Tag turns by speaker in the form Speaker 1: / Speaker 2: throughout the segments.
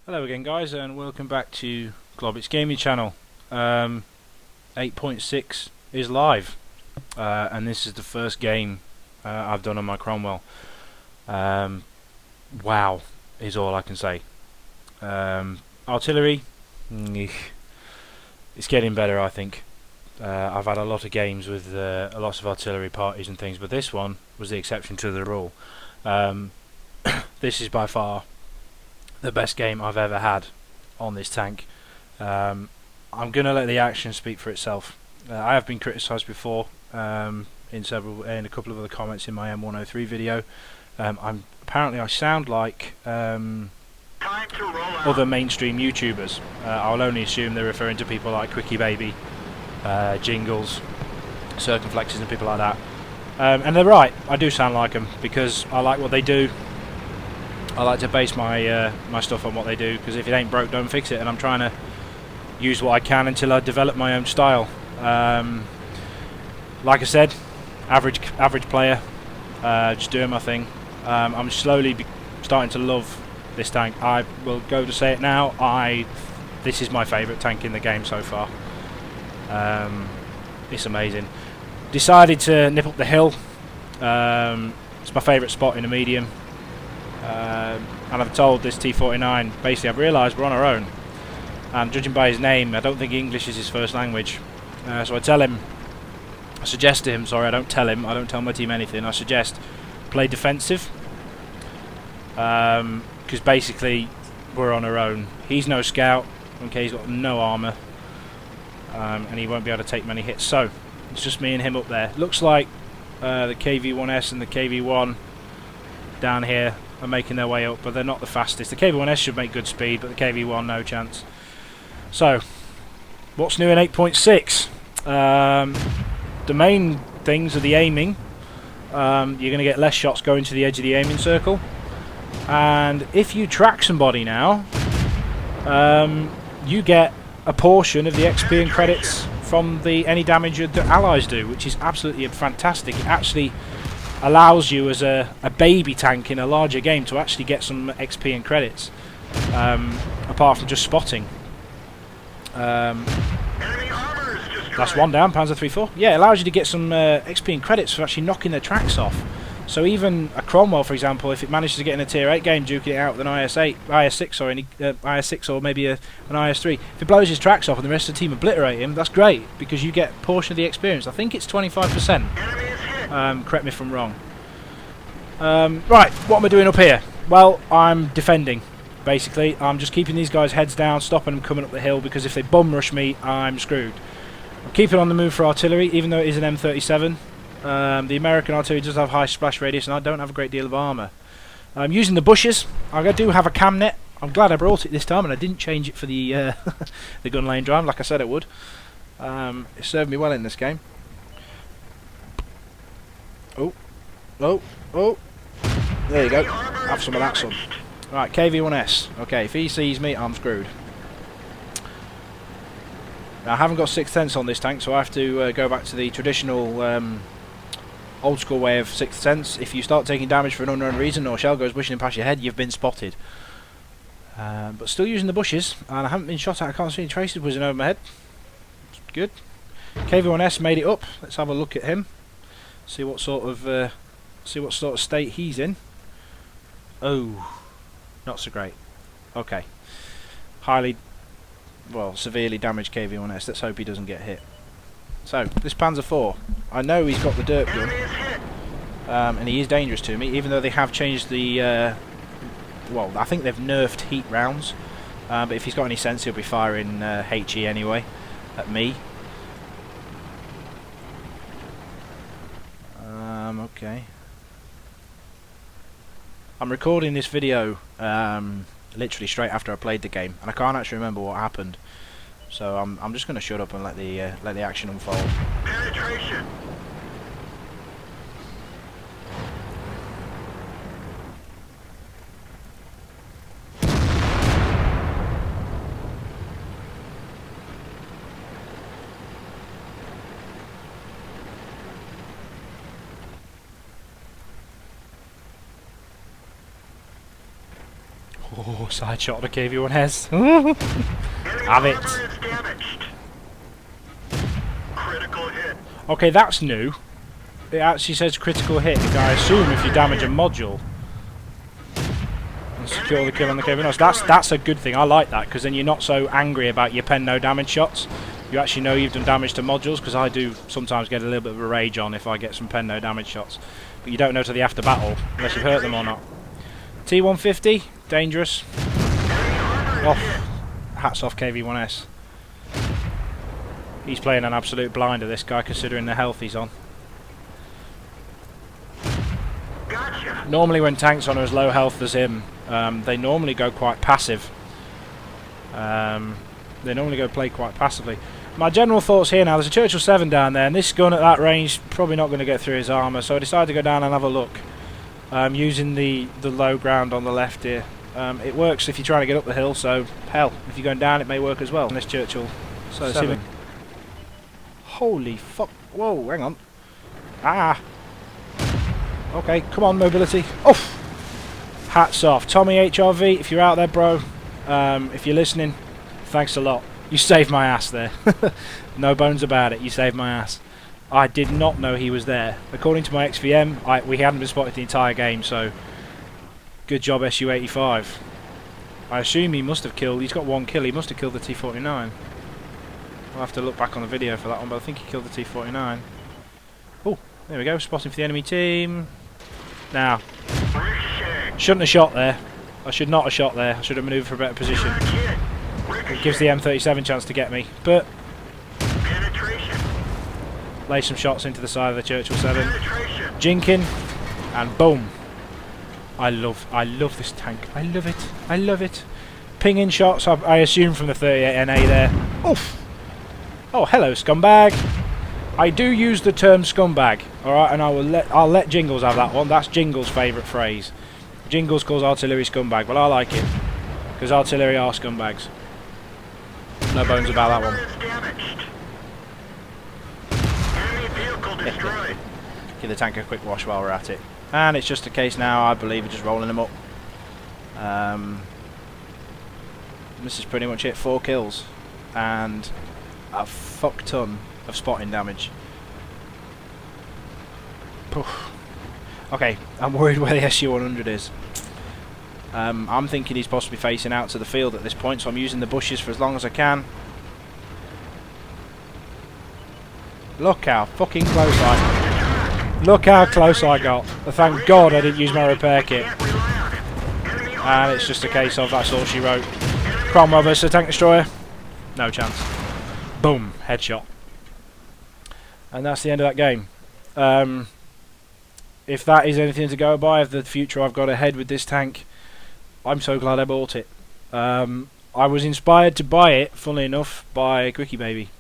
Speaker 1: Hello again guys, and welcome back to Globbits Gaming Channel. 8.6 is live, and this is the first game I've done on my Cromwell. Wow is all I can say. Artillery, it's getting better, I think. I've had a lot of games with lots of artillery parties and things, but this one was the exception to the rule. This is by far the best game I've ever had on this tank. I'm going to let the action speak for itself. I have been criticised before in a couple of other comments in my M103 video. Apparently I sound like other mainstream YouTubers. I'll only assume they're referring to people like Quickie Baby, Jingles, Circumflexes and people like that. And they're right, I do sound like them because I like what they do. I like to base my my stuff on what they do, because if it ain't broke, don't fix it, and I'm trying to use what I can until I develop my own style. Like I said, average player, just doing my thing. I'm slowly starting to love this tank. I will go to say it now, this is my favourite tank in the game so far. It's amazing. Decided to nip up the hill. It's my favourite spot in a medium. And I've told this T49, basically I've realised we're on our own, and judging by his name I don't think English is his first language, so I suggest to him, I don't tell my team anything, I suggest play defensive, because basically we're on our own. He's no scout, okay, he's got no armour, and he won't be able to take many hits, so it's just me and him up there. Looks like the KV-1S and the KV-1 down here are making their way up, but they're not the fastest. The KV-1S should make good speed, but the KV-1 no chance. So, what's new in 8.6? The main things are the aiming. You're going to get less shots going to the edge of the aiming circle, and if you track somebody now, you get a portion of the XP and credits from any damage that allies do, which is absolutely fantastic. It actually allows you as a baby tank in a larger game to actually get some XP and credits, apart from just spotting. That's one down, Panzer 3-4. Yeah, it allows you to get some XP and credits for actually knocking their tracks off. So even a Cromwell, for example, if it manages to get in a tier 8 game, duking it out with an IS6 or maybe an IS3, if it blows his tracks off and the rest of the team obliterate him, that's great, because you get a portion of the experience. I think it's 25%. Correct me if I'm wrong. Right, what am I doing up here? Well, I'm defending, basically. I'm just keeping these guys' heads down, stopping them coming up the hill, because if they bum rush me, I'm screwed. I'm keeping on the move for artillery, even though it is an M37. The American artillery does have high splash radius, and I don't have a great deal of armour. I'm using the bushes. I do have a cam net. I'm glad I brought it this time, and I didn't change it for the the gun lane drive, like I said it would. It served me well in this game. Oh, there you go. Have some of that, son. Right, KV-1S. Okay, if he sees me, I'm screwed. Now, I haven't got 6th sense on this tank, so I have to go back to the traditional old school way of 6th sense. If you start taking damage for an unknown reason, or shell goes bushing past your head, you've been spotted. But still using the bushes, and I haven't been shot at. I can't see any traces whizzing over my head. Good. KV-1S made it up. Let's have a look at him. See what sort of state he's in. Oh, not so great. Okay, severely damaged KV-1S. Let's hope he doesn't get hit. So this Panzer 4, I know he's got the dirt gun, and he is dangerous to me, even though they have changed the well, I think they've nerfed heat rounds, but if he's got any sense, he'll be firing HE anyway at me. Okay. I'm recording this video literally straight after I played the game, and I can't actually remember what happened. So I'm just going to shut up and let the action unfold. Penetration. Oh, side shot of the KV-1S. Have it. Okay, that's new. It actually says critical hit, I assume if you damage a module. And secure the kill on the KV-1S. That's a good thing, I like that, because then you're not so angry about your pen no damage shots. You actually know you've done damage to modules, because I do sometimes get a little bit of a rage on if I get some pen no damage shots. But you don't know till the after battle, unless you've hurt them or not. T150, dangerous. Off. Hats off KV-1S. He's playing an absolute blinder, this guy, considering the health he's on. Normally when tanks on are as low health as him, they normally go quite passive. They normally play quite passively. My general thoughts here now, there's a Churchill 7 down there, and this gun at that range probably not going to get through his armour, so I decided to go down and have a look. Using the low ground on the left here. It works if you're trying to get up the hill, so hell, if you're going down it may work as well. And this Churchill 7. Holy fuck. Whoa, hang on. Ah. Okay, come on, mobility. Oh! Hats off. Tommy HRV, if you're out there, bro, if you're listening, thanks a lot. You saved my ass there. No bones about it, you saved my ass. I did not know he was there. According to my XVM, we hadn't been spotted the entire game, so good job SU-85. I assume he must have killed, he's got one kill, he must have killed the T-49. I'll have to look back on the video for that one, but I think he killed the T-49. Oh, there we go, spotting for the enemy team. Now, shouldn't have shot there. I should not have shot there. I should have manoeuvred for a better position. It gives the M37 chance to get me, but lay some shots into the side of the Churchill 7. Jinking, and boom. I love this tank. I love it. I love it. Pinging shots, I assume from the 38 NA there. Oof. Oh, hello, scumbag. I do use the term scumbag, alright, and I'll let Jingles have that one. That's Jingles' favourite phrase. Jingles calls artillery scumbag, well I like it, because artillery are scumbags. No bones about that one. Give the tank a quick wash while we're at it. And it's just a case now, I believe, of just rolling them up. This is pretty much it, 4 kills. And a fuck ton of spotting damage. Poof. Okay, I'm worried where the SU-100 is. I'm thinking he's possibly facing out to the field at this point, so I'm using the bushes for as long as I can. Look how fucking close Look how close I got. Thank God I didn't use my repair kit. And it's just a case of that's all she wrote. Cromwell versus tank destroyer. No chance. Boom, headshot. And that's the end of that game. If that is anything to go by, of the future I've got ahead with this tank, I'm so glad I bought it. I was inspired to buy it, funnily enough, by Quickie Baby.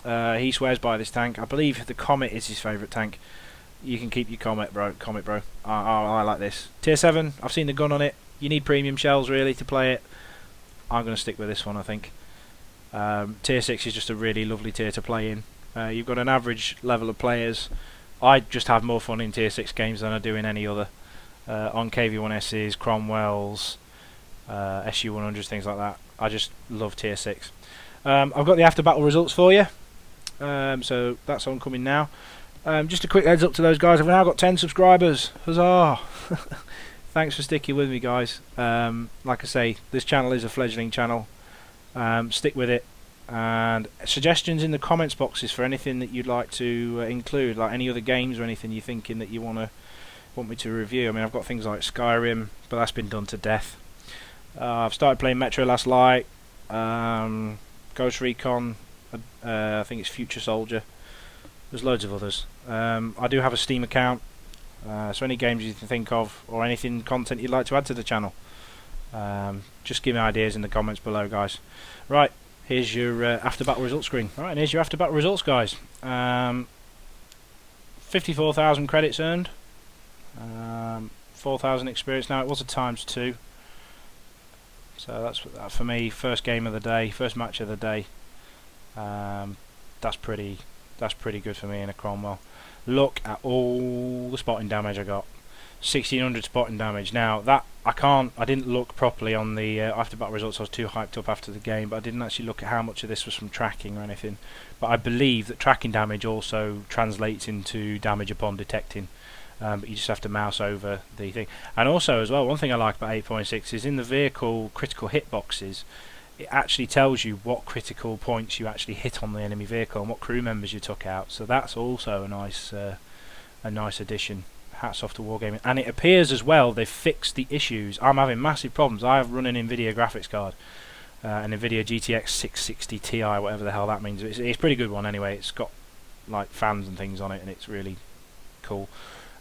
Speaker 1: He swears by this tank. I believe the Comet is his favourite tank. You can keep your Comet, bro. I like this. Tier 7, I've seen the gun on it. You need premium shells, really, to play it. I'm going to stick with this one, I think. Tier 6 is just a really lovely tier to play in. You've got an average level of players. I just have more fun in Tier 6 games than I do in any other. On KV-1Ss, Cromwells, SU-100s, things like that. I just love Tier 6. I've got the after battle results for you. So that's oncoming now. Just a quick heads up to those guys. I've now got 10 subscribers. Huzzah! Thanks for sticking with me, guys. Like I say, this channel is a fledgling channel. Stick with it. And suggestions in the comments boxes for anything that you'd like to include, like any other games or anything you're thinking that you want me to review. I mean, I've got things like Skyrim, but that's been done to death. I've started playing Metro Last Light, Ghost Recon, I think it's Future Soldier. There's loads of others. I do have a Steam account, so any games you can think of or anything content you'd like to add to the channel, just give me ideas in the comments below, guys. Right, here's your after battle results screen. Alright, and here's your after battle results, guys. 54,000 credits earned, 4,000 experience. Now it was a ×2, so that's for me. First game of the day, first match of the day. That's pretty good for me in a Cromwell. Look at all the spotting damage I got. 1600 spotting damage. Now that I didn't look properly on the after battle results. I was too hyped up after the game, but I didn't actually look at how much of this was from tracking or anything. But I believe that tracking damage also translates into damage upon detecting. But you just have to mouse over the thing. And also as well, one thing I like about 8.6 is in the vehicle critical hit boxes, it actually tells you what critical points you actually hit on the enemy vehicle and what crew members you took out. So that's also a nice addition. Hats off to Wargaming. And it appears as well they've fixed the issues. I'm having massive problems. I have run an NVIDIA graphics card, an NVIDIA GTX 660 Ti, whatever the hell that means. It's a pretty good one anyway. It's got like fans and things on it, and it's really cool.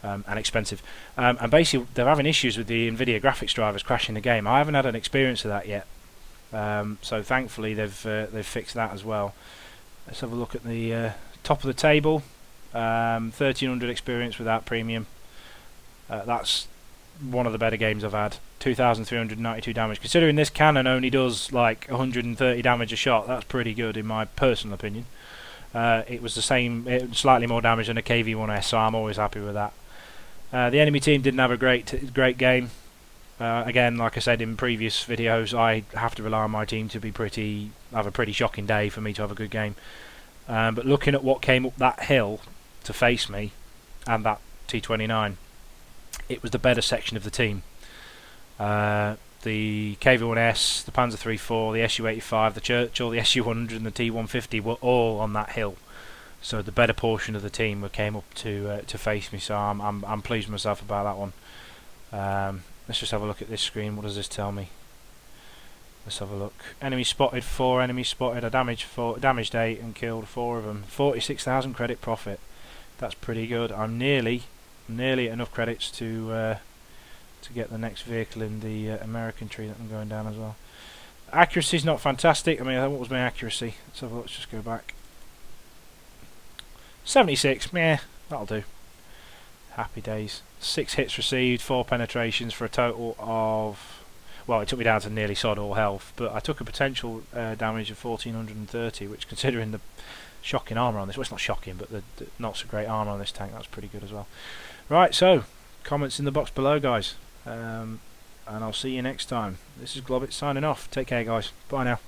Speaker 1: And expensive, and basically they're having issues with the NVIDIA graphics drivers crashing the game. I haven't had an experience of that yet, so thankfully they've fixed that as well. Let's have a look at the top of the table. 1300 experience without premium. That's one of the better games I've had. 2392 damage. Considering this cannon only does like 130 damage a shot, that's pretty good in my personal opinion. It was the same, slightly more damage than a KV-1S, so I'm always happy with that. The enemy team didn't have a great game. Again, like I said in previous videos, I have to rely on my team to have a pretty shocking day for me to have a good game. But looking at what came up that hill to face me, and that T29, it was the better section of the team. The KV-1S, the Panzer III-4, the Su-85, the Churchill, the Su-100 and the T-150 were all on that hill. So the better portion of the team came up to face me. So I'm pleased with myself about that one. Let's just have a look at this screen. What does this tell me? Let's have a look. Enemy spotted 4 enemies spotted. I damaged 8 and killed 4 of them. 46,000 credit profit. That's pretty good. I'm nearly enough credits to get the next vehicle in the American tree that I'm going down as well. Accuracy's not fantastic. I mean, what was my accuracy? Let's have a look. Let's just go back. 76. Meh, that'll do. Happy days. 6 hits received, 4 penetrations for a total of... Well, it took me down to nearly sod all health, but I took a potential damage of 1430, which, considering the shocking armour on this... Well, it's not shocking, but the not so great armour on this tank, that's pretty good as well. Right, so, comments in the box below, guys. And I'll see you next time. This is Globbits signing off. Take care, guys. Bye now.